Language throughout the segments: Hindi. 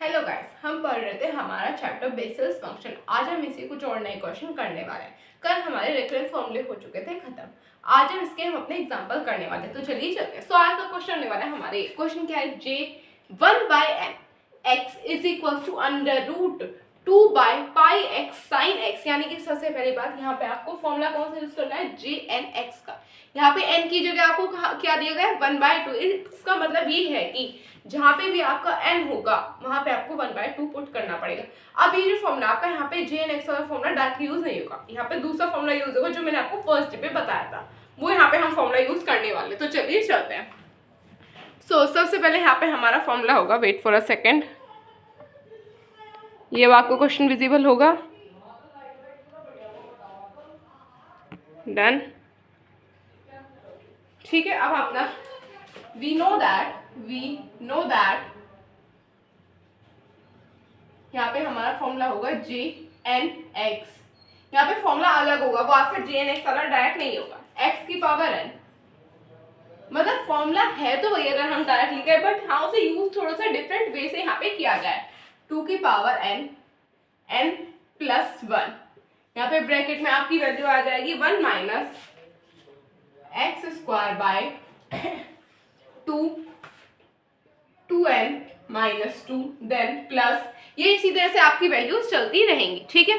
हेलो गाइस, हम पढ़ रहे थे हमारा चैप्टर बेसिस फंक्शन। आज हम इसी कुछ और नए क्वेश्चन करने वाले हैं। कल हमारे रेफरेंस फॉर्मूले हो चुके थे खत्म। आज हम अपने एग्जांपल करने वाले हैं, तो चलिए चलते हैं। सो आज का क्वेश्चन होने वाला है हमारे क्वेश्चन क्या है, J 1/n x is equal to under root 2/πx sine x। यानी कि सबसे पहली बात यहाँ पे आपको फॉर्मूला कौन सा यूज करना है, jnx का। यहाँ पे n की जगह आपको क्या दिया गया है, 1/2। इसका मतलब ये है कि जहां पे भी आपका n होगा वहां पे आपको 1/2 पुट करना पड़ेगा। अब ये जो फॉर्मूला आपका यहाँ पे jnx वाला फॉर्मूला डायरेक्ट यूज नहीं होगा, यहाँ पे दूसरा फॉर्मूला यूज होगा जो मैंने आपको फर्स्ट डे पे बताया था, वो यहाँ पे हम फॉर्मूला यूज करने वाले। तो चलिए चलते हैं। सबसे पहले यहाँ पे हमारा फॉर्मूला होगा, वेट फॉर अ सेकेंड, ये आपको क्वेश्चन विजिबल होगा। डन, ठीक है। अब अपना we know that यहाँ पे हमारा फॉर्मूला होगा jnx। यहाँ पे फॉर्मूला अलग होगा, वो आपका jnx वाला डायरेक्ट नहीं होगा, x की पावर n। मतलब फॉर्मूला है तो वही अगर हम डायरेक्ट लिखे, बट हाँ उसे यूज थोड़ा सा डिफरेंट वे से यहाँ पे किया जाए। 2 की पावर n n प्लस 1, यहाँ पे ब्रैकेट में आपकी वैल्यू आ जाएगी 1 minus x square by 2n minus 2 then plus, ये इसी तरह से आपकी वैल्यूज चलती रहेंगी, ठीक है।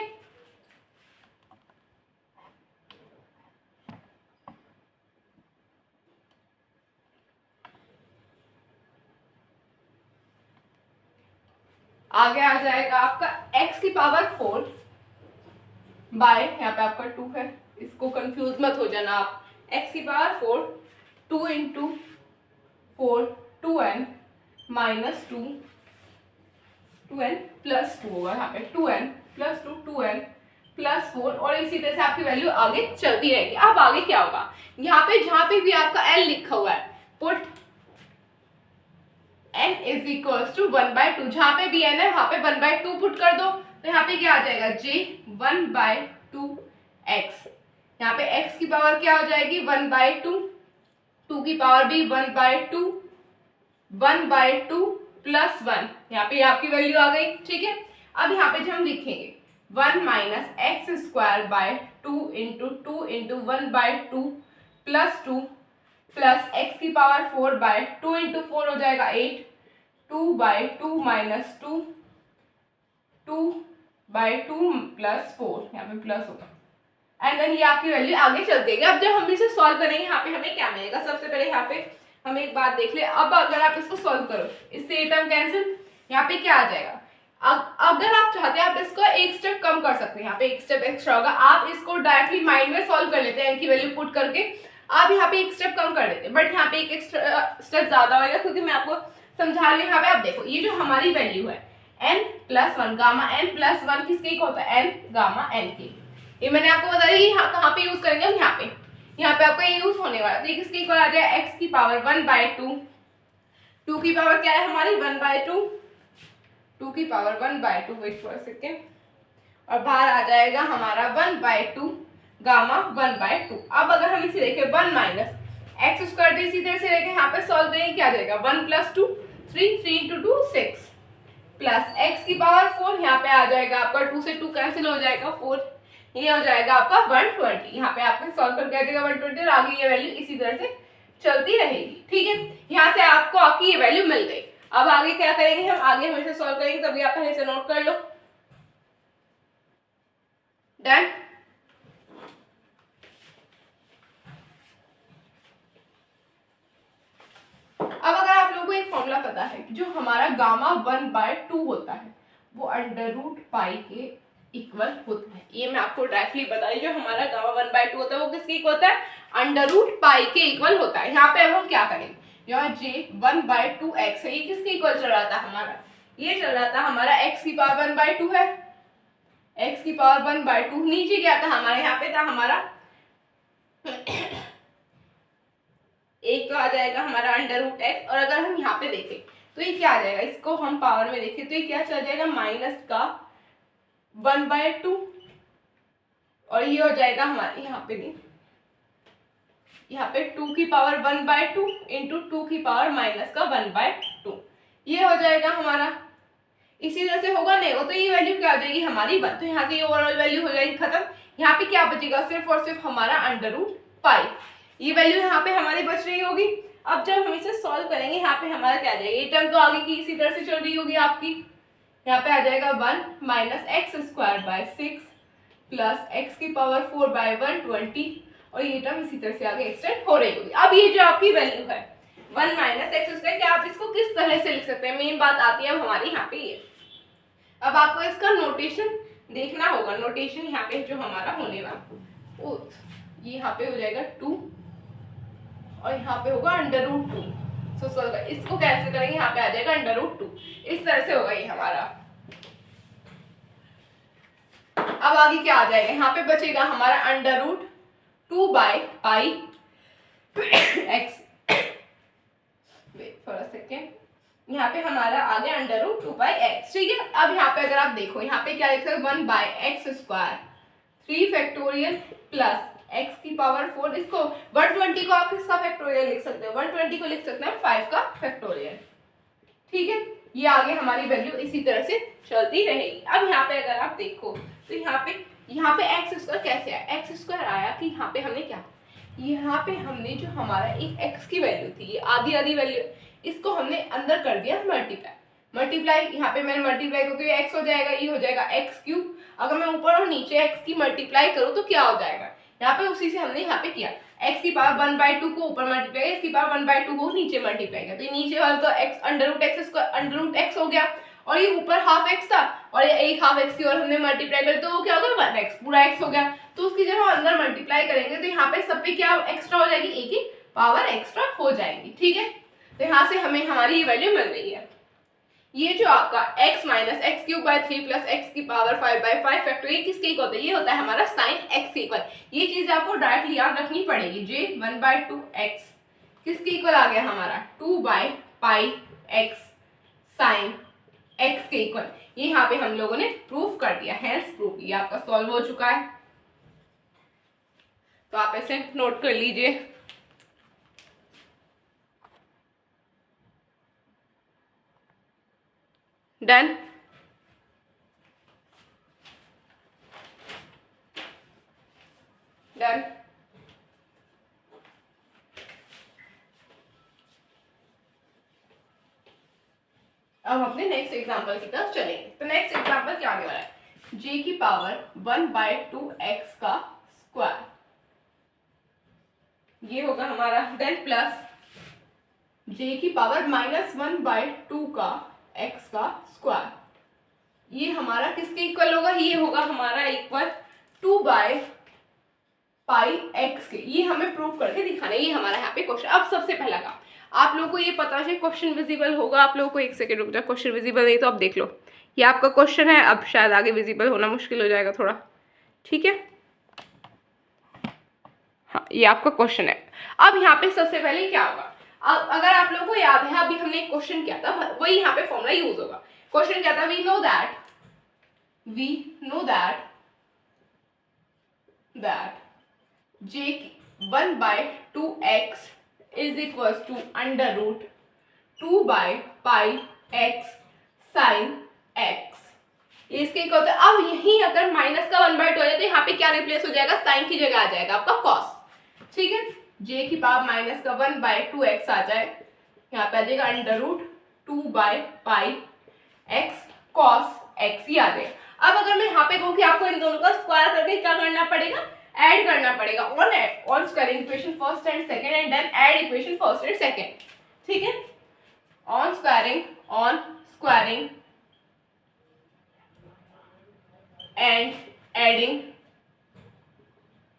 आगे आ जाएगा आपका x की पावर 4 बाय, यहाँ पे आपका 2 है, इसको कंफ्यूज मत हो जाना आप। x की power 4 2 into 4 2n minus 2 2n plus 2 होगा, यहाँ पे 2n प्लस 2 2n प्लस 4, और इसी तरह से आपकी वैल्यू आगे चलती रहेगी। अब आगे क्या होगा, यहाँ पे जहां पे भी आपका n लिखा हुआ है, put n is equals to 1/2। जहां पे भी n है वहां पे 1/2 पुट कर दो, तो यहाँ पे क्या आ जाएगा, j 1/2x। यहाँ पे x की पावर क्या हो जाएगी 1/2, 2 की पावर भी 1/2, 1/2 प्लस 1, यहाँ पे आपकी वैल्यू आ गई, ठीक है। अब यहाँ पे जब हम लिखेंगे 1 minus x square bye 2 into 1/2 plus 2 plus x की पावर 4 2 इंटू 4 हो जाएगा 8, 2/2 माइनस 2/2 प्लस 4, यहाँ पे प्लस होगा, एंड देन ये आपकी वैल्यू आगे चलती है। अब जब हम इसे सॉल्व करेंगे यहाँ पे हमें क्या मिलेगा, सबसे पहले यहाँ पे हम एक बात देख ले। अब अगर आप इसको सॉल्व करो, इससे ये टर्म कैंसिल, यहाँ पे क्या आ जाएगा। अगर आप चाहते हैं आप इसको एक स्टेप कम कर सकते हैं, यहाँ पे एक स्टेप एक्स्ट्रा होगा, आप इसको डायरेक्टली माइंड में सॉल्व कर लेते हैं, इनकी वैल्यू पुट करके आप यहाँ पे एक स्टेप कम कर देते हैं, बट यहाँ पे एक एक्स्ट्रा स्टेप ज्यादा होगा, क्योंकि मैं आपको समझा रही हूँ। यहाँ पे आप देखो, ये जो हमारी वैल्यू है n plus 1 gamma n plus 1 किसके होता है, n गामा n की। ये मैंने आपको बताया कि कहाँ पे यूज करेंगे हम, यहाँ पे आपका ये यूज होने वाला है। तो ये किसके इक्वल आ जाएगा, x की पावर 1/2, 2 की पावर क्या है हमारी 1/2, 2 की power 1/2, wait for a second, और बाहर आ जाएगा हमारा 1/2 गामा 1/2। अब अगर हम इसे देखें 1 माइनस एक्स स्क्वायर, तो इसी तरह से लेके यहाँ पे सॉल्व करेंगे, क्या आ जाएगा 1 प्लस 2 3, 3 इंटू 2 6 प्लस एक्स की पावर 4, यहाँ पे आ जाएगा आपका 2 से 2 कैंसिल हो जाएगा 4, ये हो जाएगा आपका 120। यहाँ पे आपने सॉल्व करके आ जाएगा 120, और आगे ये वैल्यू इसी तरह से चलती रहेगी, ठीक है। यहाँ से आपको आपकी ये वैल्यू मिल गई। अब आगे क्या करेंगे हम, आगे हमेशा सॉल्व करेंगे, तभी आप पहले से नोट कर लो। डन। अब अगर आप लोगों को एक फॉर्मूला पता है कि जो हमारा गामा 1/2 होता है वो अंडर रूट पाई के इक्वल होता है, ये मैं आपको डायरेक्टली बता रही, जो हमारा गामा 1/2 होता है वो किसके इक्वल होता है, अंडर रूट पाई के इक्वल होता है। यहाँ पे अब हम क्या करेंगे, यहाँ j 1/2x है, ये किसके इक्वल चल रहा था हमारा, ये चल रहा था हमारा x की पावर 1/2 है, x की पावर 1/2, नीचे क्या था हमारे, यहाँ पे था हमारा एक, तो आ जाएगा हमारा अंडर रूट एक्स, और अगर हम यहाँ पे देखें तो ये क्या आ जाएगा, इसको हम पावर में देखें तो ये क्या चल जाएगा, माइनस का 1/2, और ये हो जाएगा हमारे यहाँ पे नहीं, यहाँ पे 2 की पावर 1/2 इंटू 2 की पावर माइनस का 1/2, ये हो जाएगा हमारा। इसी तरह से होगा नहीं हो तो ये वैल्यू क्या हो जाएगी हमारी 1, तो यहाँ से ये ओवरऑल वैल्यू हो जाएगी खत्म। यहाँ पे क्या बचेगा, सिर्फ और सिर्फ हमारा अंडर रूट पाई, ये वैल्यू यहाँ पे हमारी बच रही होगी। अब जब हम इसे सॉल्व करेंगे यहाँ पे हमारा क्या आ जाएगा, ये टर्म तो आगे की इसी तरह से चल रही होगी आपकी, यहाँ पे आ जाएगा 1 minus x square bye 6 plus x की पावर 4 बाय 120, और ये टर्म इसी तरह से आगे एक्सटेंड हो रही होगी। अब ये जो आपकी वैल्यू है 1 माइनस एक्स स्क्वायर, क्या आप इसको किस तरह से लिख सकते हैं, मेन बात आती है अब हमारी यहाँ पे ये। अब आपको इसका नोटेशन देखना होगा, नोटेशन यहाँ पे जो हमारा होने वाला ये यहाँ पे हो जाएगा 2 और यहाँ पे होगा अंडर रूट 2। सो इसको कैंसिल करेंगे, यहाँ पे आ जाएगा अंडर रूट 2, इस तरह से होगा ये हमारा। अब आगे क्या आ जाएगा, यहाँ पे बचेगा हमारा under root 2 by pi x, wait for a second, यहाँ पे हमारा आ गया अंडर रूट 2 बाई एक्स, ठीक है। अब यहाँ पे अगर आप देखो यहाँ पे क्या लिख सकते हो, 1 by x square 3 factorial plus x की पावर 4, इसको 120 को आप किसका फैक्टोरियल लिख सकते हो, 120 को लिख सकते हैं 5 का फैक्टोरियल, ठीक है। ये आगे हमारी वैल्यू इसी तरह से चलती रहेगी। अब यहाँ पे अगर आप देखो तो यहाँ पे एक्स स्क्वायर कैसे आया, एक्स स्क्वायर आया कि यहाँ पे हमने क्या, यहाँ पे हमने जो हमारा एक एक्स की वैल्यू थी, ये आधी आधी वैल्यू, इसको हमने अंदर कर दिया मल्टीप्लाई, यहाँ पे मैंने मल्टीप्लाई करूँ तो ये एक्स हो जाएगा, ये हो जाएगा एक्स क्यूब। अगर मैं ऊपर और नीचे एक्स की मल्टीप्लाई करूँ तो क्या हो जाएगा, यहाँ पे उसी से हमने यहाँ पे किया, एक्स की पावर 1/2 को ऊपर मल्टीप्लाई, इसकी पावर 1/2 को नीचे मल्टीप्लाई किया, तो ये नीचे वाला तो x under root x square under root x हो गया, और ये ऊपर हाफ एक्स था और ये एक हाफ एक्स की और हमने मल्टीप्लाई कर तो वो क्या होगा 1x, पूरा x हो गया। तो उसकी जब हम अंदर मल्टीप्लाई करेंगे तो यहाँ पे सब पे क्या एक्स्ट्रा हो जाएगी, एक ही पावर एक्स्ट्रा हो जाएगी, ठीक है। तो यहाँ से हमें हमारी ये वैल्यू मिल रही है। ये जो आपका x minus x cube by 3 plus x की पावर 5 बाय 5 फैक्टर, ये किसके इक्वल होता है, ये होता है हमारा साइन x के इक्वल। ये चीज आपको डायरेक्टली याद रखनी पड़ेगी, j 1/2 x किसके इक्वल आ गया हमारा 2 by pi x sine x के इक्वल। ये यहाँ पे हम लोगों ने प्रूफ कर दिया, हेंस प्रूफ, ये आपका सॉल्व हो चुका है। तो आप ऐसे नोट कर लीजिए। डन। डन। अब अपने नेक्स्ट एग्जांपल की तरफ चलेंगे। तो नेक्स्ट एग्जांपल क्या आने वाला है, j की पावर 1/2x का स्क्वायर, ये होगा हमारा, देन प्लस j की पावर -1/2 का x का स्क्वायर, ये हमारा किसके इक्वल होगा, ये होगा हमारा इक्वल 2 बाय पाई x के। ये हमें प्रूव करके दिखाना है, ये हमारा यहाँ पे क्वेश्चन। अब सबसे पहला काम, आप लोगों को ये पता है क्वेश्चन विजिबल होगा, आप लोगों को एक सेकंड रुक जाओ, क्वेश्चन विजिबल नहीं तो आप देख लो, ये आपका क्वेश्चन है, अब शायद आगे विजिबल होना मुश्किल हो जाएगा थोड़ा, ठीक है। हाँ, ये आपका क्वेश्चन है। अब यहाँ पे सबसे पहले क्या होगा, अब अगर आप लोगों को याद है अभी हमने एक क्वेश्चन किया था, वही यहाँ पे फॉर्मूला यूज होगा। क्वेश्चन क्या था, we know that j 1/2x is equals to under root 2 by pi x sine x, ये इसके इक्वल होता है। अब यही अगर माइनस का 1/2 हो जाए तो यहाँ पे क्या रिप्लेस हो जाएगा, साइन की जगह आ जाएगा आपका कॉस, ठीक है। j की पावर माइनस का 1/2x आ जाए, यहाँ पे आ जाएगा under root 2 by pi x cos x, ये आ जाएगा। अब अगर मैं यहाँ पे कहूँ कि आपको इन दोनों का स्क्वायर करके क्या करना पड़ेगा, ऐड करना पड़ेगा, on squaring equation first and second and then add equation first and second, ठीक है। On squaring and adding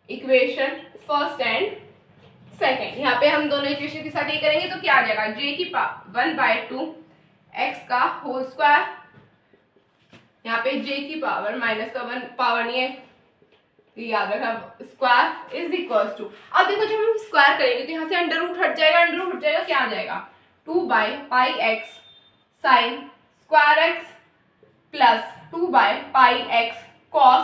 equation first and second, यहाँ पे हम दोनों इक्वेशन के साथ ये करेंगे तो क्या आ जाएगा, j की 1/2 x का होल स्क्वायर, यहाँ पे j की पावर माइनस का 1 पावर नहीं है, याद रखना, स्क्वायर इज इक्वल्स टू, अब देखो जब हम स्क्वायर करेंगे तो यहाँ से अंडर रूट हट जाएगा, अंडर रूट हट जाएगा, क्या आ जाएगा 2 by pi x sine square x plus 2 by pi x cos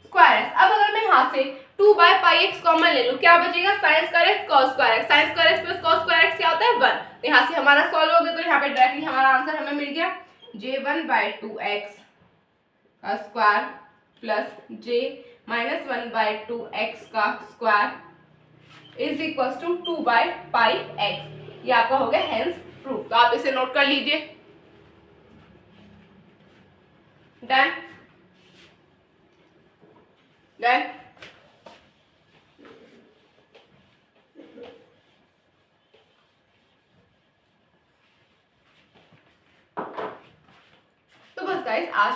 square x। अब अगर मैं यहाँ से 2 बाय पाई x कॉमन ले लूँ, क्या बचेगा, sine square x cos square x, sine square x plus cos square x क्या होता है 1, तो यहाँ से हमारा सॉल्व हो गया, तो यहाँ पे डायरेक्टली हमारा आंसर हमें मिल गया। j1/2x का स्क्वायर प्लस j-1/2x का square is equal to 2/πx। ये आपका हो गया हेंस प्रूफ। तो आप इसे नोट कर लीजिए। Done done. तो बस गाइस आज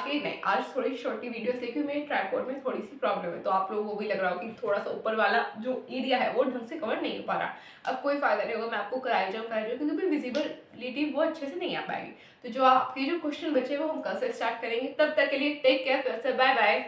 थोड़ी छोटी वीडियो से, क्योंकि मेरे ट्राइपॉड में थोड़ी सी प्रॉब्लम है, तो आप लोगों को भी लग रहा हो कि थोड़ा सा ऊपर वाला जो एरिया है वो ढंग से कवर नहीं हो पा रहा। अब कोई फायदा नहीं होगा, मैं आपको कराई जाऊँ क्योंकि विजिबिलिटी वो अच्छे से नहीं आ पाएगी। तो जो आपके जो क्वेश्चन बचे वो हम कल से स्टार्ट करेंगे। तब तक के लिए टेक केयर, बाय बाय।